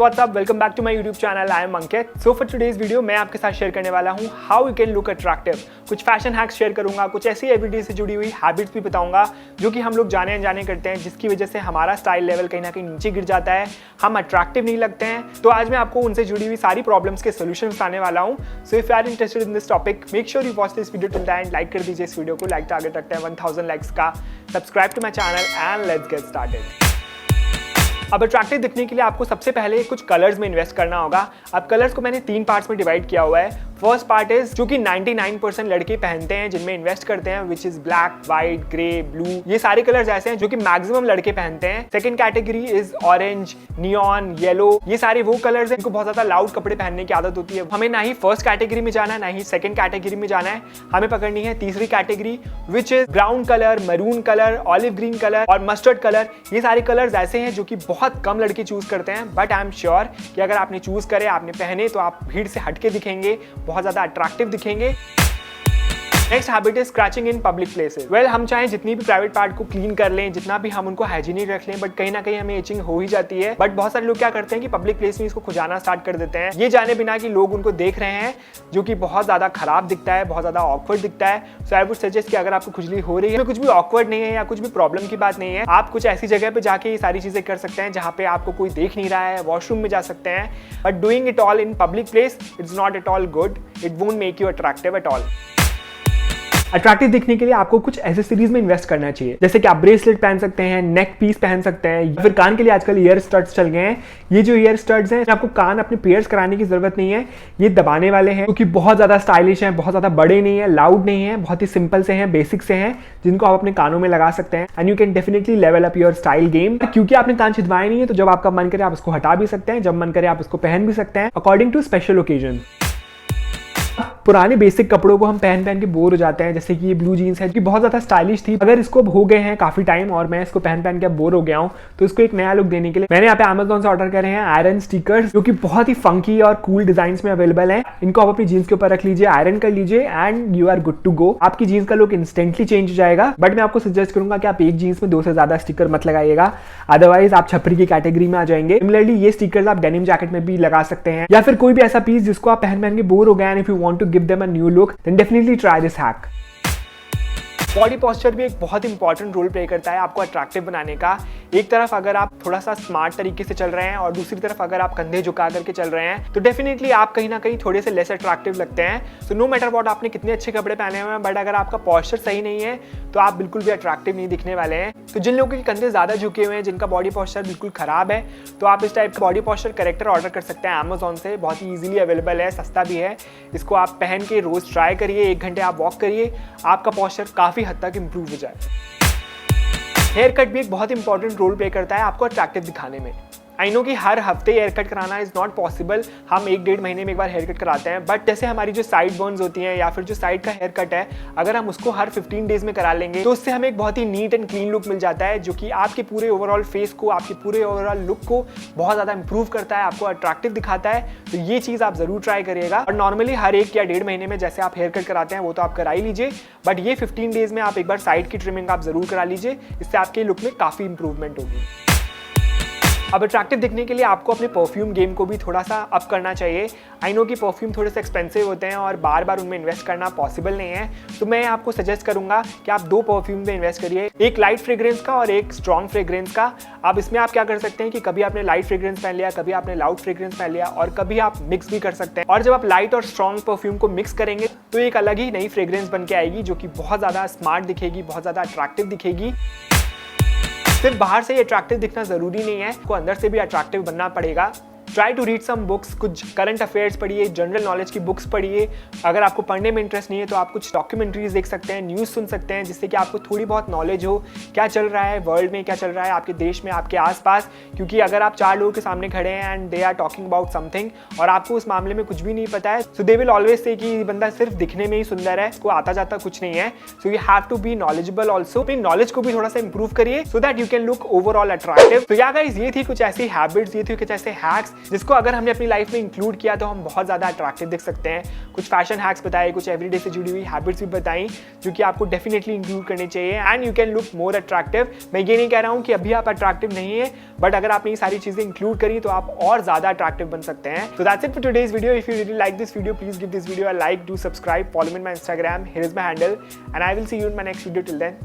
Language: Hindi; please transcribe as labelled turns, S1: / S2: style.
S1: What's up, welcome back to my YouTube channel. I am Ankit. So for today's video मैं आपके साथ शेयर करने वाला हूँ how you can look attractive. कुछ फैशन हैक्स शेयर करूंगा, कुछ ऐसी एवरीडे से जुड़ी हुई हैबिट्स भी बताऊंगा जो कि हम लोग जाने अनजाने करते हैं, जिसकी वजह से हमारा स्टाइल लेवल कहीं ना कहीं नीचे गिर जाता है, हम अट्रैक्टिव नहीं लगते हैं। तो आज मैं आपको उनसे जुड़ी हुई सारी प्रॉब्लम्स के सोल्यूशन बताने वाला हूँ। So if you are interested in this topic, make sure you watch this video till the end. Like कर दीजिए इस वीडियो को, लाइक टारगेट रखते हैं 1000 लाइक्स का। Subscribe to my channel and let's get started. अब अट्रैक्टिव दिखने के लिए आपको सबसे पहले कुछ कलर्स में इन्वेस्ट करना होगा। अब कलर्स को मैंने 3 पार्ट्स में डिवाइड किया हुआ है। फर्स्ट पार्ट इज जो कि 99% लड़के पहनते हैं, जिनमें इन्वेस्ट करते हैं, which is black, white, grey, blue. ये सारे कलर्स ऐसे हैं जो कि मैक्सिमम लड़के पहनते हैं। Second category is orange, neon, yellow. ये सारे वो कलर्स हैं जिनको बहुत ज्यादा लाउड कपड़े पहनने की आदत होती है। हमें ना ही फर्स्ट कैटेगरी में जाना है, ना ही सेकंड कैटेगरी में जाना है। हमें पकड़नी है तीसरी category, which is brown colour, maroon colour, olive green colour और मस्टर्ड कलर। ये सारे कलर्स ऐसे हैं जो कि बहुत कम लड़के चूज करते हैं, बट आई एम श्योर कि अगर आपने चूज करे, आपने पहने, तो आप भीड़ से हटके दिखेंगे, बहुत ज्यादा अट्रैक्टिव दिखेंगे। Next habit is scratching in public places. Well, हम चाहे जितनी भी प्राइवेट पार्ट को क्लीन कर लें, जितना भी हम उनको हाइजीनिक रख लें, बट कहीं ना कहीं हमें इचिंग हो ही जाती है। बट बहुत सारे लोग क्या करते हैं कि पब्लिक प्लेस में इसको खुजाना स्टार्ट कर देते हैं, ये जाने बिना कि लोग उनको देख रहे हैं, जो कि बहुत ज्यादा खराब दिखता है, बहुत ज्यादा ऑकवर्ड दिखता है। सो आई वुड सजेस्ट कि अगर आपको खुजली हो रही है, कुछ भी ऑकवर्ड नहीं है या कुछ भी प्रॉब्लम की बात नहीं है, आप कुछ ऐसी जगह पे जाके ये सारी चीजें कर सकते हैं जहाँ पे आपको कोई देख नहीं रहा है। वॉशरूम में जा सकते हैं, but doing it all in public place it's not at all good. It won't make you attractive at all. Attractive दिखने के लिए आपको कुछ एसेसरीज में इन्वेस्ट करना चाहिए, जैसे कि आप ब्रेसलेट पहन सकते हैं, नेक पीस पहन सकते हैं, या फिर कान के लिए आजकल ईयर स्टड्स चल गए हैं। ये जो ईयर स्टड्स हैं, आपको कान अपने पियर्स कराने की जरूरत नहीं है। ये दबाने वाले हैं, क्योंकि बहुत ज्यादा स्टाइलिश हैं, बहुत ज्यादा बड़े नहीं है, लाउड नहीं है, बहुत ही सिंपल से हैं, बेसिक से हैं, जिनको आप अपने कानों में लगा सकते हैं। And you can definitely level up your style game. क्योंकि आपने कान छिदवाए नहीं है, तो जब आपका मन करे आप इसको हटा भी सकते हैं, जब मन करे आप इसको पहन भी सकते हैं, अकॉर्डिंग टू स्पेशल ओकेजन। पुराने बेसिक कपड़ों को हम पहन पहन के बोर हो जाते हैं, जैसे कि ये ब्लू जीन्स है कि बहुत ज्यादा स्टाइलिश थी, अगर इसको हो गए हैं काफी टाइम और मैं इसको पहन पहन के बोर हो गया हूं, तो इसको एक नया लुक देने के लिए मैंने यहाँ पे Amazon से ऑर्डर करे हैं आयरन स्टिकर्स, जो कि बहुत ही फंकी और कूल डिजाइन में अवेलेबल है। इनको आप अपनी जीन्स के ऊपर रख लीजिए, आयरन कर लीजिए and you are good to go. आपकी जीन्स का लुक इंस्टेंटली चेंज हो जाएगा। बट मैं आपको सजेस्ट करूंगा कि आप एक जीन्स में 2 से ज्यादा स्टिकर मत लगाइएगा, अदरवाइज आप छपरी की कैटेगरी में आ जाएंगे। सिमिलरली ये स्टिकर्स आप डेनिम जैकेट में भी लगा सकते हैं, या फिर कोई भी ऐसा पीस जिसको आप पहन पहन के बोर हो गए and if you want to give them a new look, then definitely try this hack. Body posture भी एक बहुत इंपॉर्टेंट रोल प्ले करता है आपको अट्रैक्टिव बनाने का। एक तरफ अगर आप थोड़ा सा स्मार्ट तरीके से चल रहे हैं और दूसरी तरफ अगर आप कंधे झुका करके चल रहे हैं, तो डेफिनेटली आप कहीं ना कहीं थोड़े से लेस अट्रैक्टिव लगते हैं। सो नो मैटर व्हाट आपने कितने अच्छे कपड़े पहने हुए हैं, बट अगर आपका पोस्चर सही नहीं है, तो आप बिल्कुल भी अट्रैक्टिव नहीं दिखने वाले हैं। तो जिन लोगों के कंधे ज्यादा झुके हुए हैं, जिनका बॉडी पोस्चर बिल्कुल खराब है, तो आप इस टाइप का बॉडी पोस्चर करेक्टर ऑर्डर कर सकते हैं Amazon से। बहुत ही ईजिली अवेलेबल है, सस्ता भी है। इसको आप पहन के रोज ट्राई करिए, 1 घंटे आप वॉक करिए, आपका पोस्चर काफी हद तक इंप्रूव हो जाए। हेयर कट भी एक बहुत इंपॉर्टेंट रोल प्ले करता है आपको अट्रैक्टिव दिखाने में। आई नो कि हर हफ्ते हेयर कट कराना इज नॉट पॉसिबल, हम 1-1.5 महीने में एक बार हेयर कट कराते हैं, बट जैसे हमारी जो साइड बर्न्स होती हैं या फिर जो साइड का हेयर कट है, अगर हम उसको हर 15 डेज में करा लेंगे, तो उससे हमें एक बहुत ही नीट एंड क्लीन लुक मिल जाता है, जो कि आपके पूरे ओवरऑल फेस को, आपके पूरे ओवरऑल लुक को बहुत ज्यादा इंप्रूव करता है, आपको अट्रैक्टिव दिखाता है। तो ये चीज आप जरूर ट्राई करिएगा। और नॉर्मली हर 1 या 1.5 महीने में जैसे आप हेयर कट कराते हैं, वो तो आप करा ही लीजिए, बट ये 15 डेज में आप एक बार साइड की ट्रिमिंग आप जरूर करा लीजिए। इससे आपके लुक में काफी इंप्रूवमेंट होगी। अब अट्रैक्टिव दिखने के लिए आपको अपने परफ्यूम गेम को भी थोड़ा सा अप करना चाहिए। आई नो कि परफ्यूम थोड़े से एक्सपेंसिव होते हैं और बार बार उनमें इन्वेस्ट करना पॉसिबल नहीं है, तो मैं आपको सजेस्ट करूंगा कि आप 2 परफ्यूम में इन्वेस्ट करिए, एक लाइट फ्रेग्रेंस का और एक स्ट्रॉन्ग फ्रेग्रेंस का। अब इसमें आप क्या कर सकते हैं कि कभी आपने लाइट फ्रेग्रेंस पहन लिया, कभी आपने लाउड फ्रेग्रेंस पहन लिया, और कभी आप मिक्स भी कर सकते हैं। और जब आप लाइट और स्ट्रॉन्ग परफ्यूम को मिक्स करेंगे, तो एक अलग ही नई फ्रेग्रेंस बन के आएगी, जो कि बहुत ज्यादा स्मार्ट दिखेगी, बहुत ज्यादा अट्रैक्टिव दिखेगी। सिर्फ बाहर से ही अट्रैक्टिव दिखना जरूरी नहीं है, आपको अंदर से भी अट्रैक्टिव बनना पड़ेगा। Try to read some books, कुछ करंट अफेयर्स पढ़िए, जनरल नॉलेज की बुक्स पढ़िए। अगर आपको पढ़ने में इंटरेस्ट नहीं है, तो आप कुछ डॉक्यूमेंट्रीज देख सकते हैं, न्यूज़ सुन सकते हैं, जिससे कि आपको थोड़ी बहुत नॉलेज हो, क्या चल रहा है वर्ल्ड में, क्या चल रहा है आपके देश में, आपके आसपास। क्योंकि अगर आप 4 लोगों के सामने खड़े हैं and they are talking about something, और आपको उस मामले में कुछ भी नहीं पता है, सो दे विल ऑलवेज से कि बंदा सिर्फ दिखने में ही सुंदर है, इसको आता जाता कुछ नहीं है। So you have to be knowledgeable also. अपनी नॉलेज को भी थोड़ा सा इंप्रूव करिए, so that you can look overall attractive. तो या गाइस, ये थी कुछ ऐसी हैबिट्स, ये थी कुछ ऐसे हैक्स जिसको अगर हमने अपनी लाइफ में इंक्लूड किया तो हम बहुत ज़्यादा अट्रैक्टिव दिख सकते हैं। कुछ फैशन हैक्स बताए, कुछ एवरीडे से जुड़ी हुई हैबिट्स भी बताई जो कि आपको डेफिनेटली इंक्लूड करनी चाहिए and you can look more attractive. मैं ये नहीं कह रहा हूँ कि अभी आप अट्रैक्टिव नहीं है, बट अगर आपने ये सारी चीज़ें इंक्लूड करी तो आप और ज़्यादा अट्रैक्टिव बन सकते हैं। So that's it for today's video. If you really like this video, please give this video a like, do subscribe, follow me on my Instagram, here is my handle, and I will see you in my next video. Till then,